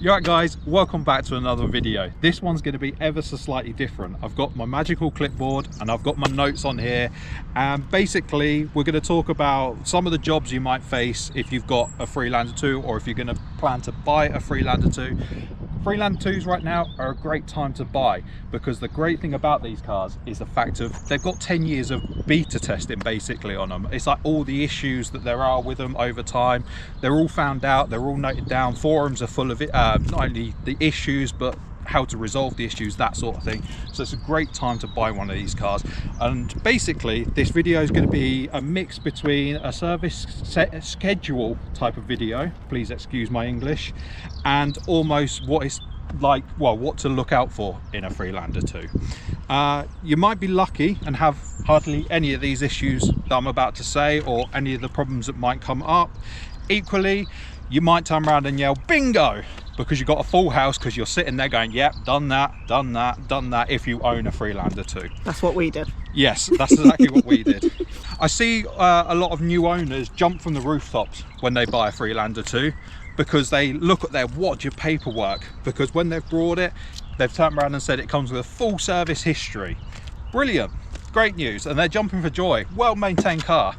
You're right guys, welcome back to another video. This one's going to be ever so slightly different. I've got my magical clipboard and I've got my notes on here, and basically we're going to talk about some of the jobs you might face if you've got a Freelander 2 or if you're going to plan to buy a Freelander 2. Freelander 2s right now are a great time to buy because the great thing about these cars is the fact of they've got 10 years of beta testing basically on them. It's like all the issues that there are with them over time, they're all found out, they're all noted down, forums are full of it, not only the issues but how to resolve the issues, that sort of thing. So it's a great time to buy one of these cars. And basically this video is going to be a mix between a service schedule type of video, please excuse my English, and almost what is like, well, what to look out for in a Freelander 2. You might be lucky and have hardly any of these issues that I'm about to say or any of the problems that might come up. Equally, you might turn around and yell bingo because you've got a full house because you're sitting there going, yep, done that, done that, done that, if you own a Freelander 2. That's what we did. Yes, that's exactly what we did. I see a lot of new owners jump from the rooftops when they buy a Freelander 2 because they look at their your paperwork, because when they've brought it, they've turned around and said it comes with a full service history. Brilliant, great news, and they're jumping for joy. Well-maintained car.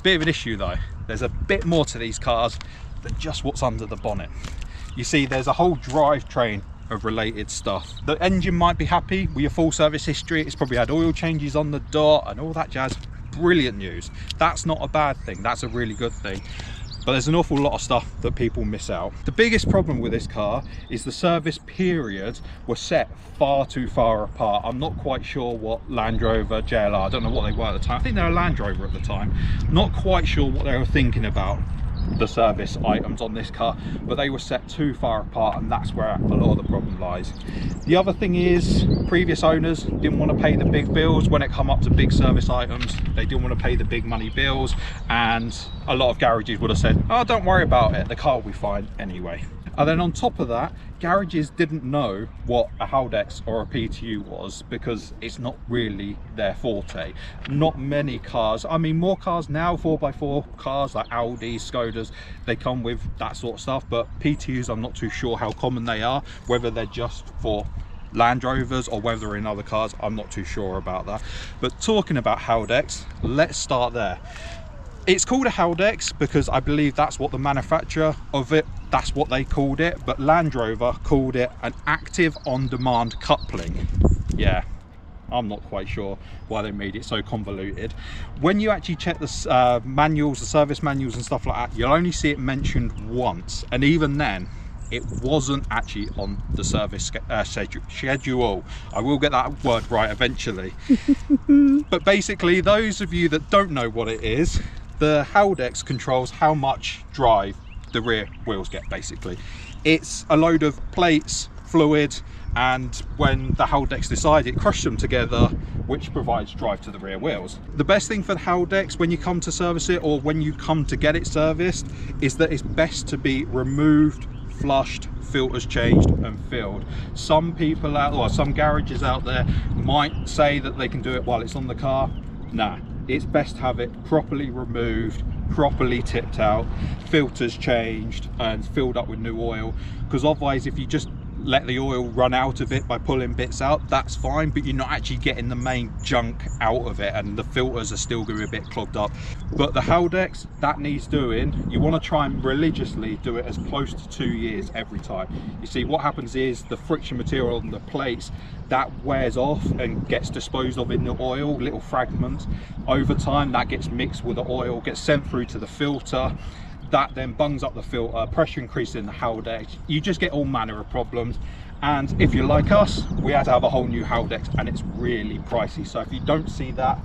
Bit of an issue though, there's a bit more to these cars than just what's under the bonnet. You see, there's a whole drivetrain of related stuff. The engine might be happy with your full service history. It's probably had oil changes on the dot and all that jazz. Brilliant news. That's not a bad thing. That's a really good thing. But there's an awful lot of stuff that people miss out. The biggest problem with this car is the service periods were set far too far apart. I'm not quite sure what Land Rover, JLR, I don't know what they were at the time. I think they were Land Rover at the time. Not quite sure what they were thinking about the service items on this car, but they were set too far apart, and that's where a lot of the problem lies. The other thing is previous owners didn't want to pay the big bills when it come up to big service items. They didn't want to pay the big money bills, and a lot of garages would have said, oh, don't worry about it, the car will be fine anyway. And then on top of that, garages didn't know what a Haldex or a PTU was because it's not really their forte. Not many cars, I mean more cars now, 4x4 cars like Audi, Skodas, they come with that sort of stuff, but PTUs I'm not too sure how common they are, whether they're just for Land Rovers or whether they're in other cars, I'm not too sure about that. But talking about Haldex, let's start there. It's called a Haldex because I believe that's what the manufacturer of it, that's what they called it, but Land Rover called it an active on-demand coupling. Yeah, I'm not quite sure why they made it so convoluted. When you actually check the manuals, the service manuals and stuff like that, you'll only see it mentioned once, and even then it wasn't actually on the service schedule. I will get that word right eventually. But basically, those of you that don't know what it is, the Haldex controls how much drive the rear wheels get. Basically, it's a load of plates, fluid, and when the Haldex decide, it crushes them together, which provides drive to the rear wheels. The best thing for the Haldex when you come to service it, or when you come to get it serviced, is that it's best to be removed, flushed, filters changed and filled. Some people out, or some garages out there might say that they can do it while it's on the car. Nah, it's best to have it properly removed, properly tipped out, filters changed and filled up with new oil, because otherwise if you just let the oil run out of it by pulling bits out, that's fine, but you're not actually getting the main junk out of it, and the filters are still going to be a bit clogged up. But the Haldex, that needs doing. You want to try and religiously do it as close to 2 years every time. You see, what happens is the friction material on the plates, that wears off and gets disposed of in the oil, little fragments. Over time that gets mixed with the oil, gets sent through to the filter, that then bungs up the filter, pressure increases in the Haldex. You just get all manner of problems, and if you're like us, we had to have a whole new Haldex, and it's really pricey. So if you don't see that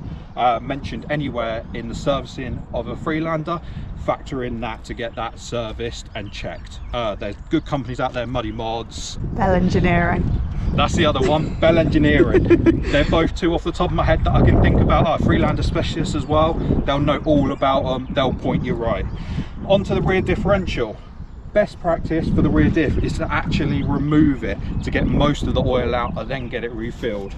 mentioned anywhere in the servicing of a Freelander, factor in that to get that serviced and checked. There's good companies out there, Muddy Mods, Bell Engineering, that's the other one, Bell Engineering. They're both two off the top of my head that I can think about. Freelander specialists as well, they'll know all about them, they'll point you right. Onto the rear differential. Best practice for the rear diff is to actually remove it to get most of the oil out and then get it refilled.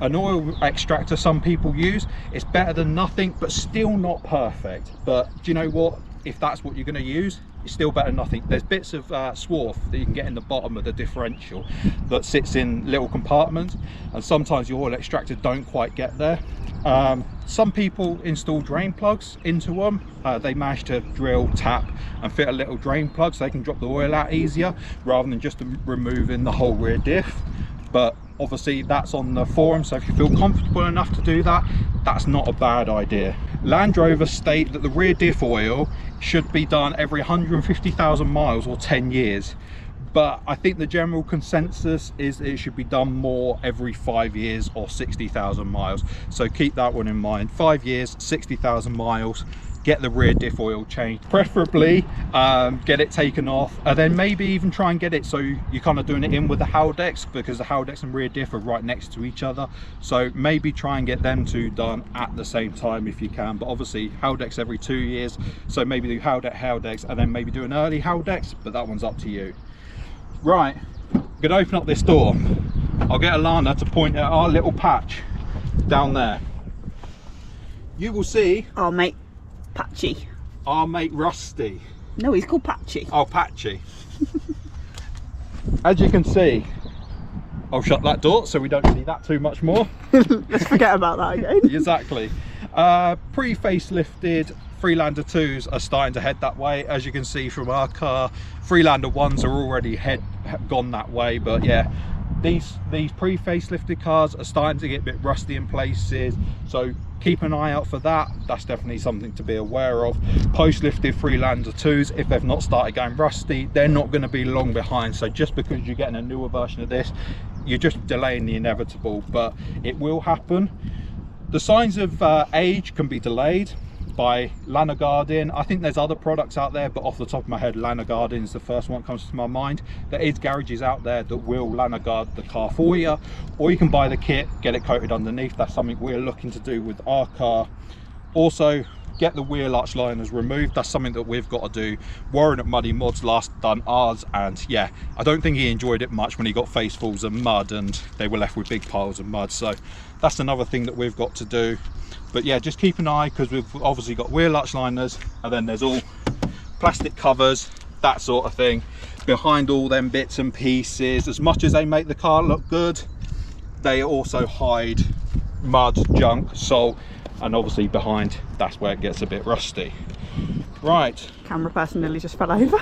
An oil extractor some people use, it's better than nothing, but still not perfect. But do you know what? if that's what you're going to use, it's still better than nothing. There's bits of swarf that you can get in the bottom of the differential that sits in little compartments, and sometimes your oil extractor don't quite get there. Some people install drain plugs into them. They manage to drill, tap and fit a little drain plug so they can drop the oil out easier rather than just removing the whole rear diff. But obviously that's on the forum, so if you feel comfortable enough to do that, that's not a bad idea. Land Rover state that the rear diff oil should be done every 150,000 miles or 10 years. But I think the general consensus is it should be done more every 5 years or 60,000 miles. So keep that one in mind. 5 years, 60,000 miles, get the rear diff oil changed. Preferably get it taken off, and then maybe even try and get it so you're kind of doing it in with the Haldex, because the Haldex and rear diff are right next to each other. So maybe try and get them two done at the same time if you can. But obviously Haldex every 2 years, so maybe do Haldex and then maybe do an early Haldex, but that one's up to you. Right, I'm going to open up this door. I'll get Alana to point at our little patch down there. You will see our mate Patchy. Our mate Rusty. No, he's called Patchy. Oh, Patchy. As you can see, I'll shut that door so we don't see that too much more. Let's forget about that again. Exactly. Pre-facelifted Freelander 2s are starting to head that way. As you can see from our car, Freelander 1s are already gone that way. But yeah, these pre-facelifted cars are starting to get a bit rusty in places, so keep an eye out for that. That's definitely something to be aware of. Post-lifted Freelander 2s, if they've not started going rusty, they're not going to be long behind. So just because you're getting a newer version of this, you're just delaying the inevitable, but it will happen. The signs of age can be delayed by Lanoguarding. I think there's other products out there, but off the top of my head, Lanoguarding is the first one that comes to my mind. There is garages out there that will Lanoguard the car for you, or you can buy the kit, get it coated underneath. That's something we're looking to do with our car. Also, get the wheel arch liners removed. That's something that we've got to do. Warren at Muddy Mods last done ours, and yeah, I don't think he enjoyed it much when he got facefuls of mud and they were left with big piles of mud. So that's another thing that we've got to do. But yeah, just keep an eye, because we've obviously got wheel arch liners, and then there's all plastic covers, that sort of thing behind all them bits and pieces. As much as they make the car look good, they also hide mud, junk, salt, and obviously behind, that's where it gets a bit rusty. Right, Camera person nearly just fell over.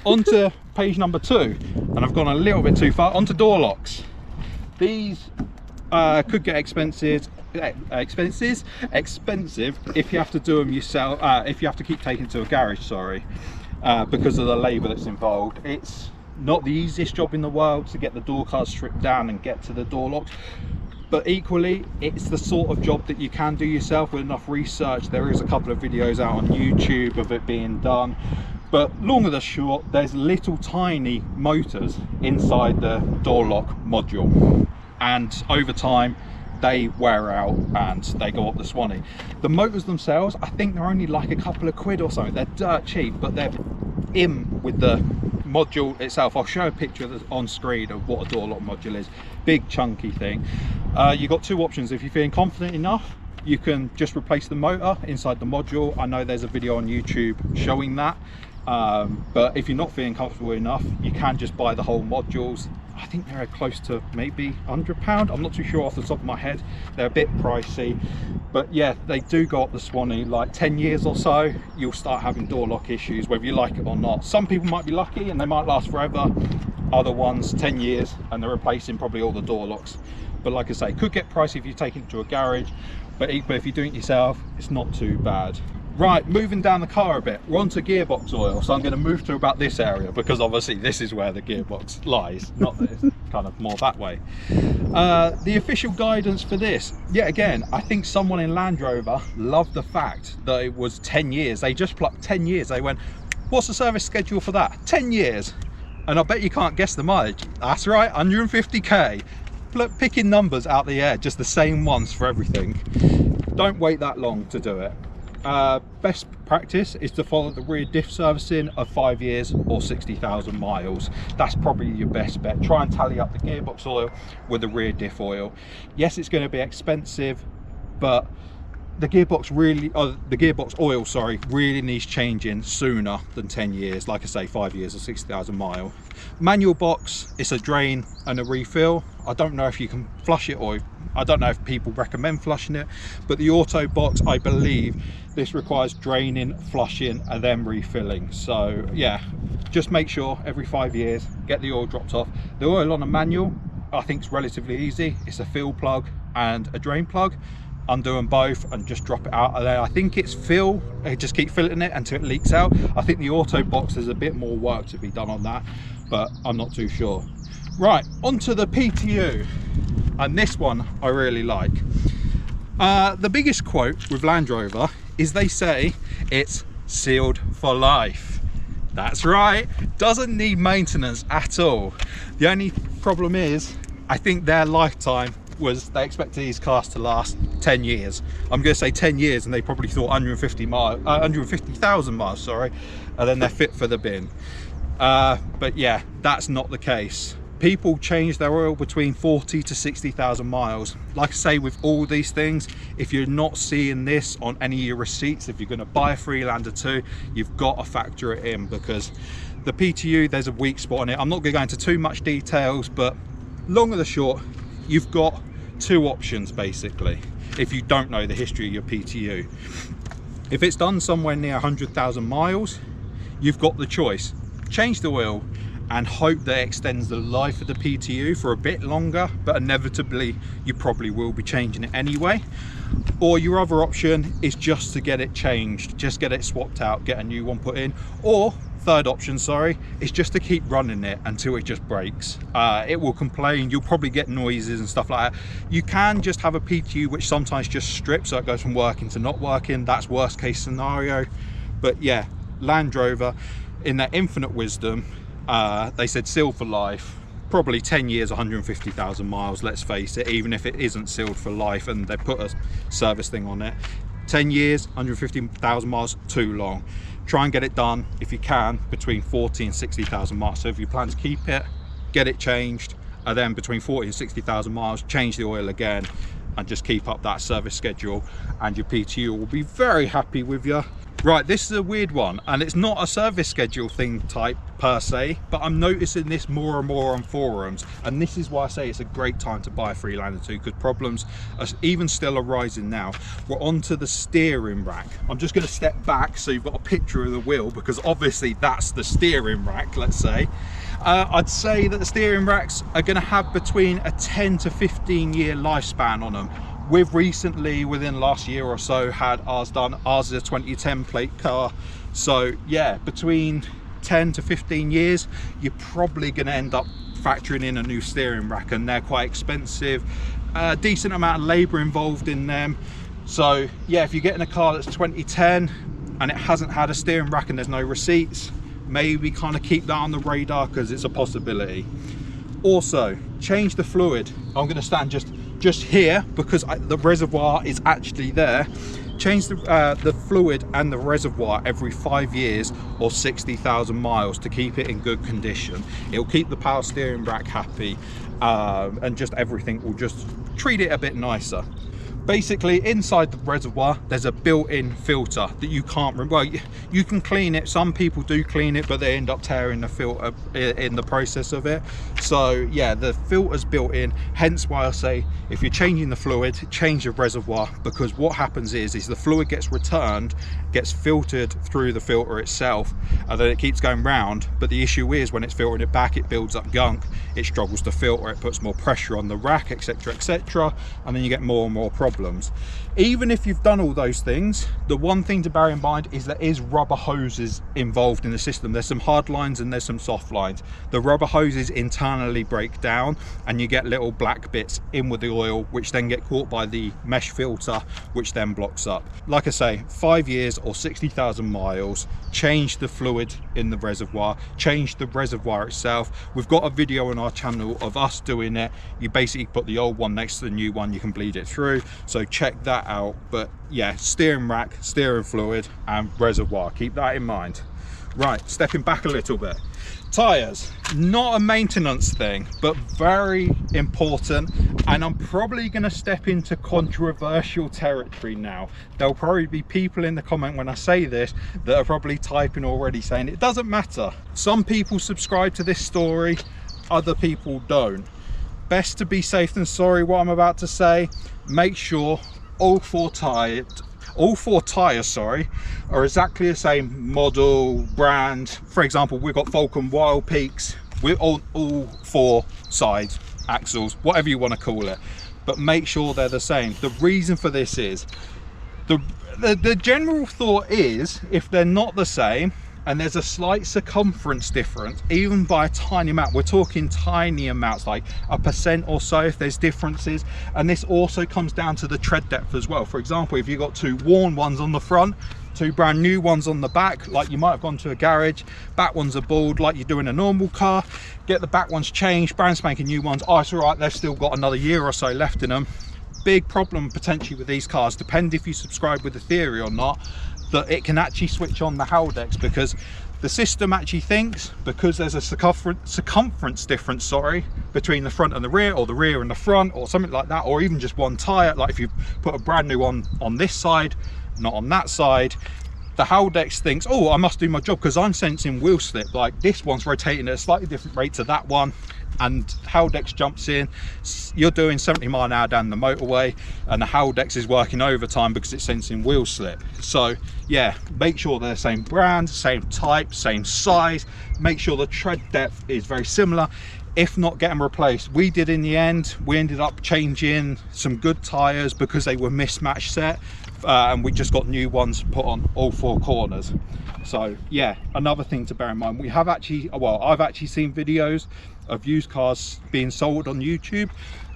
On to page number 2, and I've gone a little bit too far. Onto door locks. These could get expensive if you have to do them yourself, if you have to keep taking it to a garage, sorry, because of the labour that's involved. It's not the easiest job in the world to get the door cards stripped down and get to the door locks, but equally it's the sort of job that you can do yourself with enough research. There is a couple of videos out on YouTube of it being done, but long of the short, there's little tiny motors inside the door lock module, and over time they wear out and they go up the Swanee. The motors themselves, I think they're only like a couple of quid or something. They're dirt cheap, but they're in with the module itself. I'll show a picture on screen of what a door lock module is. Big chunky thing. You've got two options. If you're feeling confident enough, you can just replace the motor inside the module. I know there's a video on YouTube showing that, but if you're not feeling comfortable enough, you can just buy the whole modules. I think they're close to maybe £100. I'm not too sure off the top of my head. They're a bit pricey, but yeah, they do go up the Swanee. Like 10 years or so, you'll start having door lock issues, whether you like it or not. Some people might be lucky and they might last forever. Other ones, 10 years, and they're replacing probably all the door locks. But like I say, it could get pricey if you take it to a garage, but equally if you're doing it yourself, it's not too bad. Right, moving down the car a bit, we're onto gearbox oil. So I'm going to move to about this area, because obviously this is where the gearbox lies, not this, kind of more that way. The official guidance for this, yet again, I think someone in Land Rover loved the fact that it was 10 years. They just plucked 10 years. They went, what's the service schedule for that? 10 years. And I bet you can't guess the mileage. That's right, 150k. Picking numbers out the air, just the same ones for everything. Don't wait that long to do it. Best practice is to follow the rear diff servicing of 5 years or 60,000 miles. That's probably your best bet. Try and tally up the gearbox oil with the rear diff oil. Yes, it's going to be expensive, but the gearbox really, the gearbox oil, sorry, really needs changing sooner than 10 years. Like I say, 5 years or 60,000 miles. Manual box, it's a drain and a refill. I don't know if you can flush it, or I don't know if people recommend flushing it, but the auto box, I believe this requires draining, flushing and then refilling. So yeah, just make sure every 5 years get the oil dropped off. The oil on a manual, I think it's relatively easy. It's a fill plug and a drain plug. Undo them both and just drop it out of there. I think it's fill, just keep filling it until it leaks out. I think the auto box, there's a bit more work to be done on that, but I'm not too sure. Right, onto the PTU, and this one I really like. The biggest quote with Land Rover is they say it's sealed for life. That's right, doesn't need maintenance at all. The only problem is, I think their lifetime was they expected these cars to last 10 years. I'm going to say 10 years, and they probably thought 150,000 miles, sorry, and then they're fit for the bin. But yeah, that's not the case. People change their oil between 40 to 60,000 miles. Like I say, with all these things, if you're not seeing this on any of your receipts, if you're going to buy a Freelander 2, you've got to factor it in, because the PTU, there's a weak spot on it. I'm not going to go into too much details, but long and the short, you've got two options basically if you don't know the history of your PTU. If it's done somewhere near 100,000 miles, you've got the choice: change the oil and hope that it extends the life of the PTU for a bit longer, but inevitably you probably will be changing it anyway. Or your other option is just to get it changed, just get it swapped out, get a new one put in. Or third option, sorry, is just to keep running it until it just breaks. It will complain, you'll probably get noises and stuff like that. You can just have a PTU which sometimes just strips, so it goes from working to not working. That's worst case scenario. But yeah, Land Rover, in their infinite wisdom, they said seal for life. Probably 10 years, 150,000 miles, let's face it, even if it isn't sealed for life and they put a service thing on it. 10 years, 150,000 miles, too long. Try and get it done, if you can, between 40 and 60,000 miles. So if you plan to keep it, get it changed, and then between 40 and 60,000 miles, change the oil again, and just keep up that service schedule, and your PTU will be very happy with you. Right, this is a weird one, and it's not a service schedule thing type per se, but I'm noticing this more and more on forums, and this is why I say it's a great time to buy a Freelander 2, because problems are even still arising now. We're onto the steering rack. I'm just going to step back so you've got a picture of the wheel, because obviously that's the steering rack, let's say. I'd say that the steering racks are going to have between a 10 to 15 year lifespan on them. We've recently, within the last year or so, had ours done. Ours is a 2010 plate car. So yeah, between 10 to 15 years, you're probably going to end up factoring in a new steering rack, and they're quite expensive. A decent amount of labour involved in them. So yeah, if you're getting a car that's 2010 and it hasn't had a steering rack and there's no receipts, maybe kind of keep that on the radar, because it's a possibility. Also, change the fluid. I'm going to stand just here because the reservoir is actually there. Change the fluid and the reservoir every 5 years or 60,000 miles to keep it in good condition. It'll keep the power steering rack happy, and just everything will just treat it a bit nicer. Basically, inside the reservoir there's a built-in filter that you can't, well, you can clean it. Some people do clean it, but they end up tearing the filter in the process of it. So yeah, the filter's built in, hence why I say if you're changing the fluid, change the reservoir, because what happens is the fluid gets returned, gets filtered through the filter itself, and then it keeps going round. But the issue is when it's filtering it back, it builds up gunk, it struggles to filter, it puts more pressure on the rack, etc, etc, and then you get more and more problems. Even if you've done all those things, the one thing to bear in mind is there is rubber hoses involved in the system. There's some hard lines and there's some soft lines. The rubber hoses internally break down and you get little black bits in with the oil, which then get caught by the mesh filter, which then blocks up. Like I say, 5 years or 60,000 miles, change the fluid in the reservoir, change the reservoir itself. We've got a video on our channel of us doing it. You basically put the old one next to the new one, you can bleed it through, so check that out. But yeah, steering rack, steering fluid and reservoir, keep that in mind. Right, stepping back a little bit, Tyres, not a maintenance thing, but very important, and I'm probably going to step into controversial territory now. There'll probably be people in the comment when I say this that are probably typing already saying it doesn't matter. Some people subscribe to this story, other people don't. Best to be safe than sorry. What I'm about to say, make sure all four tires are exactly the same model, brand. For example, we've got Vulcan Wild Peaks with all four sides, axles, whatever you want to call it, but make sure they're the same. The reason for this is the general thought is if they're not the same and there's a slight circumference difference, even by a tiny amount, we're talking tiny amounts, like 1% or so if there's differences. And this also comes down to the tread depth as well. For example, if you've got two worn ones on the front, two brand new ones on the back, like you might have gone to a garage, back ones are bald like you do in a normal car, get the back ones changed, brand spanking new ones, oh it's all right, they've still got another year or so left in them. Big problem potentially with these cars, depend if you subscribe with the theory or not, that it can actually switch on the Haldex, because the system actually thinks because there's a circumference difference, sorry, between the front and the rear, or the rear and the front, or something like that, or even just one tire, like if you put a brand new one on this side, not on that side, the Haldex thinks, oh, I must do my job because I'm sensing wheel slip, like this one's rotating at a slightly different rate to that one, and Haldex jumps in. You're doing 70 miles an hour down the motorway and the Haldex is working overtime because it's sensing wheel slip. So yeah, make sure they're the same brand, same type, same size, make sure the tread depth is very similar. If not, get them replaced. We did in the end. We ended up changing some good tires because they were mismatched set, and we just got new ones put on all four corners. So yeah, another thing to bear in mind, we have actually, well, I've actually seen videos of used cars being sold on YouTube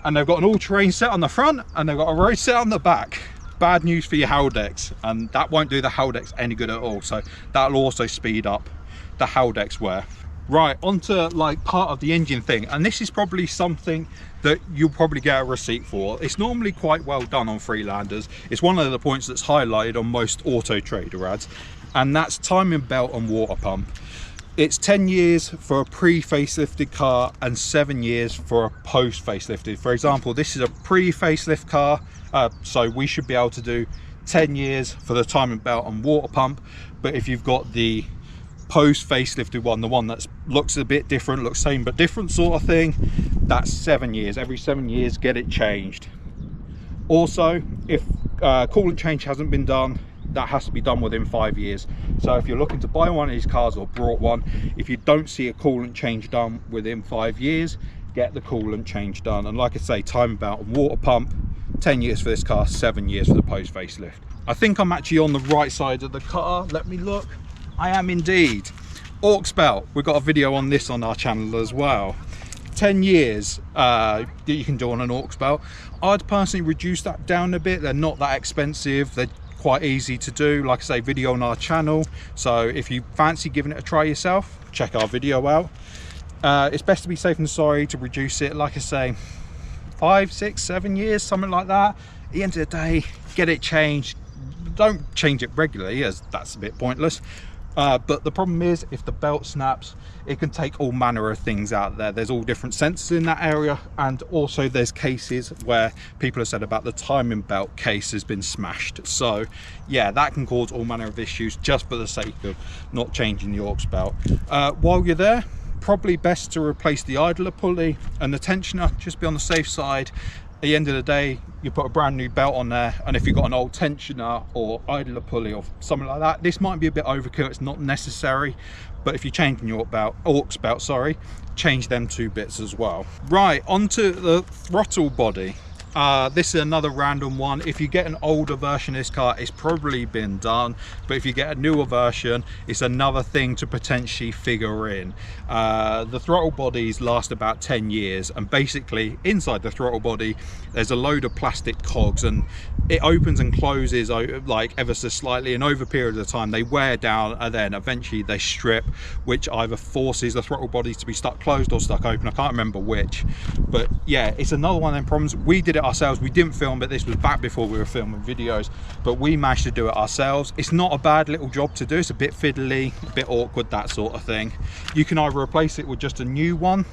and they've got an all-terrain set on the front and they've got a road set on the back. Bad news for your Haldex, and that won't do the Haldex any good at all. So that'll also speed up the Haldex wear. Right, onto like part of the engine thing, and this is probably something that you'll probably get a receipt for. It's normally quite well done on Freelanders. It's one of the points that's highlighted on most Auto Trader ads, and that's timing belt and water pump. It's 10 years for a pre-facelifted car and 7 years for a post-facelifted. For example, this is a pre-facelift car, so we should be able to do 10 years for the timing belt and water pump. But if you've got the post facelifted one, the one that looks a bit different, looks same but different sort of thing, that's 7 years. Every 7 years get it changed. Also, if coolant change hasn't been done, that has to be done within 5 years. So if you're looking to buy one of these cars or brought one, if you don't see a coolant change done within 5 years, get the coolant change done. And like I say, timing belt and water pump, 10 years for this car, 7 years for the post facelift. I think I'm actually on the right side of the car. Let me look. I am indeed. Aux belt, we've got a video on this on our channel as well. 10 years that you can do on an aux belt. I'd personally reduce that down a bit. They're not that expensive, they're quite easy to do. Like I say, video on our channel, so if you fancy giving it a try yourself, check our video out. It's best to be safe than sorry to reduce it. Like I say, 5, 6, 7 years, something like that. At the end of the day, get it changed. Don't change it regularly, as that's a bit pointless. But the problem is, if the belt snaps, it can take all manner of things out there. There's all different sensors in that area, and also there's cases where people have said about the timing belt case has been smashed. So yeah, that can cause all manner of issues just for the sake of not changing the aux belt. While you're there, probably best to replace the idler pulley and the tensioner, just be on the safe side. At the end of the day, you put a brand new belt on there, and if you've got an old tensioner or idler pulley or something like that, this might be a bit overkill. It's not necessary, but if you're changing your aux belt, sorry, change them 2 bits as well. Right, onto the throttle body. This is another random one. If you get an older version of this car, it's probably been done, but if you get a newer version, it's another thing to potentially figure in. The throttle bodies last about 10 years, and basically inside the throttle body there's a load of plastic cogs, and it opens and closes like ever so slightly, and over a period of time they wear down, and then eventually they strip, which either forces the throttle body to be stuck closed or stuck open. I can't remember which, but yeah, it's another one of them problems. We did it it ourselves. We didn't film it, this was back before we were filming videos, but we managed to do it ourselves. It's not a bad little job to do. It's a bit fiddly, a bit awkward, that sort of thing. You can either replace it with just a new one,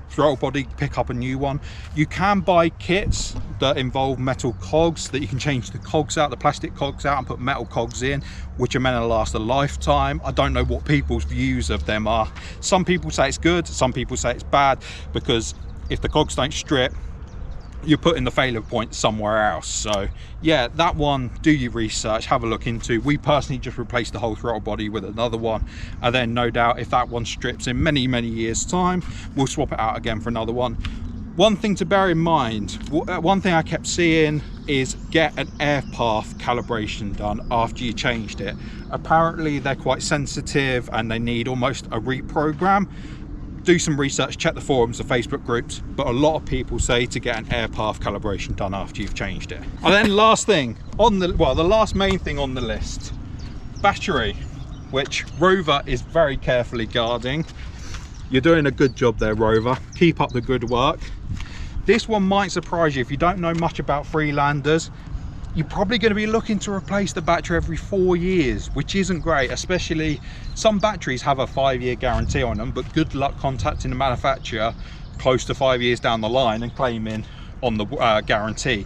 throttle body, pick up a new one. You can buy kits that involve metal cogs, that you can change the cogs out, the plastic cogs out, and put metal cogs in, which are meant to last a lifetime. I don't know what people's views of them are. Some people say it's good, some people say it's bad, because if the cogs don't strip, you're putting the failure point somewhere else. So yeah, that one, do your research, have a look into. We personally just replaced the whole throttle body with another one, and then no doubt if that one strips in many years time, we'll swap it out again for another one. One thing to bear in mind, one thing I kept seeing is get an air path calibration done after you changed it. Apparently they're quite sensitive and they need almost a reprogram. Do some research, check the forums, the Facebook groups, but a lot of people say to get an air path calibration done after you've changed it. And then last thing on the, well, the last main thing on the list, battery, which Rover is very carefully guarding. You're doing a good job there, Rover. Keep up the good work. This one might surprise you if you don't know much about Freelanders. You're probably going to be looking to replace the battery every 4 years, which isn't great, especially some batteries have a 5-year guarantee on them, but good luck contacting the manufacturer close to 5 years down the line and claiming on the guarantee.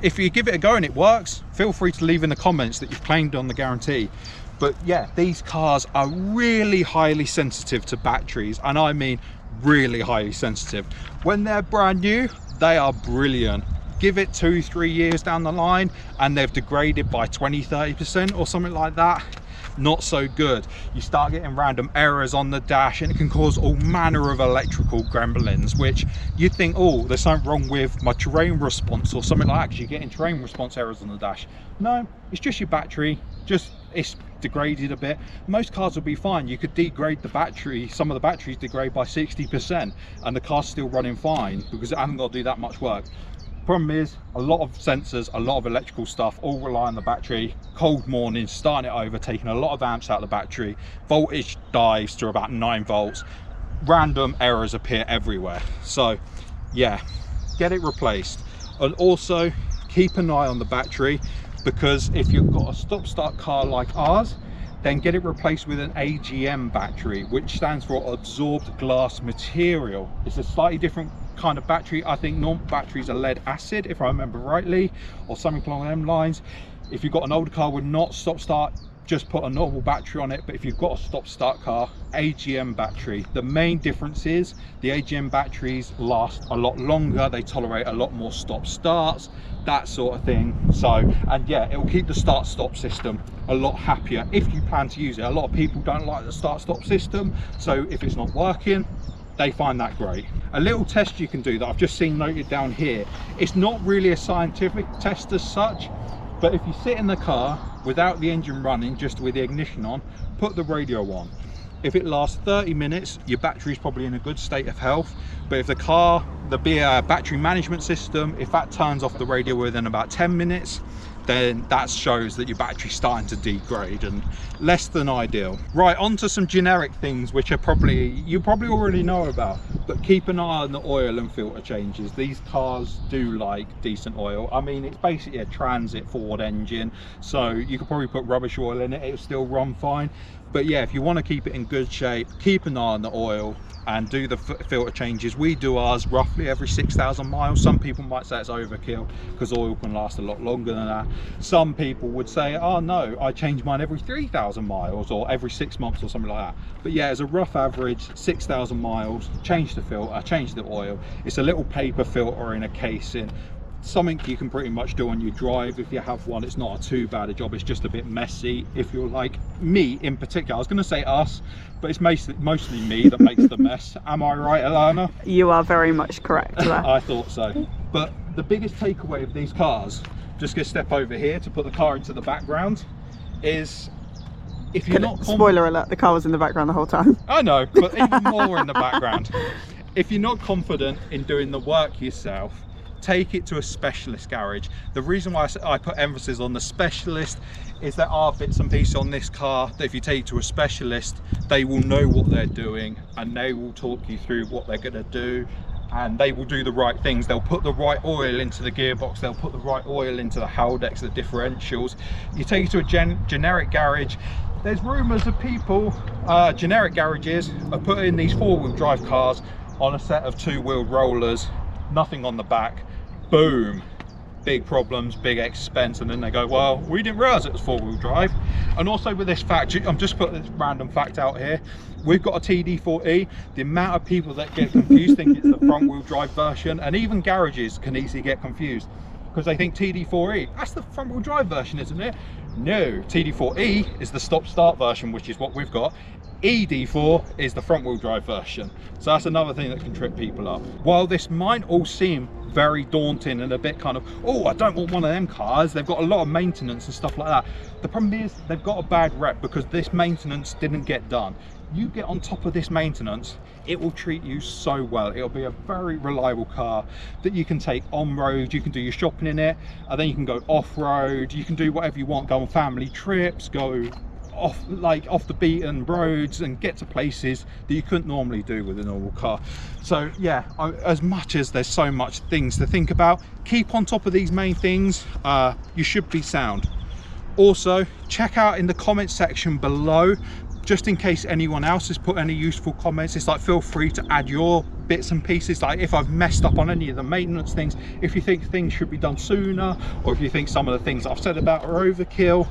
If you give it a go and it works, feel free to leave in the comments that you've claimed on the guarantee. But yeah, these cars are really highly sensitive to batteries, and I mean really highly sensitive. When they're brand new, they are brilliant. Give it 2-3 years down the line and they've degraded by 20-30% or something like that, not so good. You start getting random errors on the dash and it can cause all manner of electrical gremlins, which you'd think, oh, there's something wrong with my terrain response or something like that, because you're getting terrain response errors on the dash. No, it's just your battery, just it's degraded a bit. Most cars will be fine. You could degrade the battery, some of the batteries degrade by 60% and the car's still running fine because it hasn't got to do that much work. Problem is, a lot of sensors, a lot of electrical stuff all rely on the battery. Cold mornings, starting it over, taking a lot of amps out of the battery, voltage dives to about 9 volts, random errors appear everywhere. So yeah, get it replaced. And also keep an eye on the battery, because if you've got a stop start car like ours, then get it replaced with an AGM battery, which stands for absorbed glass material. It's a slightly different kind of battery. I think normal batteries are lead acid, if I remember rightly, or something along them lines. If you've got an older car with not stop start, just put a normal battery on it. But if you've got a stop start car, AGM battery. The main difference is the AGM batteries last a lot longer, they tolerate a lot more stop starts, that sort of thing. So, and yeah, it will keep the start stop system a lot happier if you plan to use it. A lot of people don't like the start stop system, so if it's not working, they find that great. A little test you can do that I've just seen noted down here, it's not really a scientific test as such, but if you sit in the car without the engine running, just with the ignition on, put the radio on. If it lasts 30 minutes, your battery is probably in a good state of health. But if the car, the battery management system, if that turns off the radio within about 10 minutes, then that shows that your battery's starting to degrade, and less than ideal. Right, on to some generic things which are you probably already know about, but keep an eye on the oil and filter changes. These cars do like decent oil. I mean, it's basically a transit Ford engine, so you could probably put rubbish oil in it, it'll still run fine. But yeah, if you want to keep it in good shape, keep an eye on the oil and do the filter changes. We do ours roughly every 6,000 miles. Some people might say it's overkill because oil can last a lot longer than that. Some people would say, oh no, I change mine every 3,000 miles or every 6 months or something like that. But yeah, as a rough average, 6,000 miles, change the filter, change the oil. It's a little paper filter in a casing. Something you can pretty much do on your drive if you have one. It's not too bad a job, it's just a bit messy if you're like me in particular. I was going to say us, but it's mostly me that makes the mess. Am I right, Alana? You are very much correct there. I thought so. But the biggest takeaway of these cars, just going to step over here to put the car into the background, is if you're not spoiler alert, the car was in the background the whole time. I know, but even more in the background. If you're not confident in doing the work yourself, take it to a specialist garage. The reason why I put emphasis on the specialist is there are bits and pieces on this car that if you take it to a specialist, they will know what they're doing and they will talk you through what they're going to do and they will do the right things. They'll put the right oil into the gearbox, they'll put the right oil into the Haldex, the differentials. You take it to a generic garage, there's rumours of people, generic garages are putting these 4-wheel drive cars on a set of 2-wheel rollers, nothing on the back, boom, big problems, big expense, and then they go, well, we didn't realise it was 4-wheel drive. And also with this fact, I'm just putting this random fact out here, we've got a TD4E, the amount of people that get confused think it's the front wheel drive version, and even garages can easily get confused because they think TD4E, that's the front wheel drive version, isn't it? No, TD4E is the stop start version, which is what we've got. ED4 is the front wheel drive version. So that's another thing that can trip people up. While this might all seem very daunting and a bit kind of, oh, I don't want one of them cars, they've got a lot of maintenance and stuff like that. The problem is they've got a bad rep because this maintenance didn't get done. You get on top of this maintenance, it will treat you so well. It'll be a very reliable car that you can take on road, you can do your shopping in it, and then you can go off road, you can do whatever you want, go on family trips, go off the beaten roads and get to places that you couldn't normally do with a normal car. So yeah, as much as there's so much things to think about, keep on top of these main things. You should be sound. Also, check out in the comment section below, just in case anyone else has put any useful comments. It's like, feel free to add your bits and pieces, like if I've messed up on any of the maintenance things, if you think things should be done sooner, or if you think some of the things I've said about are overkill,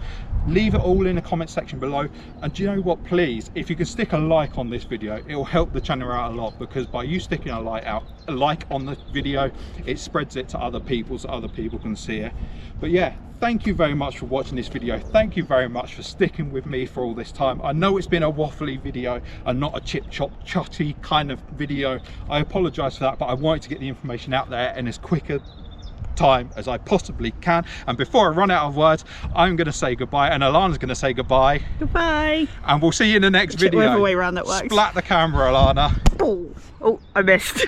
leave it all in the comment section below. And do you know what, please, if you can stick a like on this video, it will help the channel out a lot, because by you sticking a like on the video, it spreads it to other people so other people can see it. But yeah, thank you very much for watching this video. Thank you very much for sticking with me for all this time. I know it's been a waffly video and not a chip chop chotty kind of video. I apologize for that, but I wanted to get the information out there in as quick a time as I possibly can. And before I run out of words, I'm going to say goodbye, and Alana's going to say goodbye. Goodbye. And we'll see you in the next video. Whatever way around that works. Splat the camera, Alana. Oh, I missed.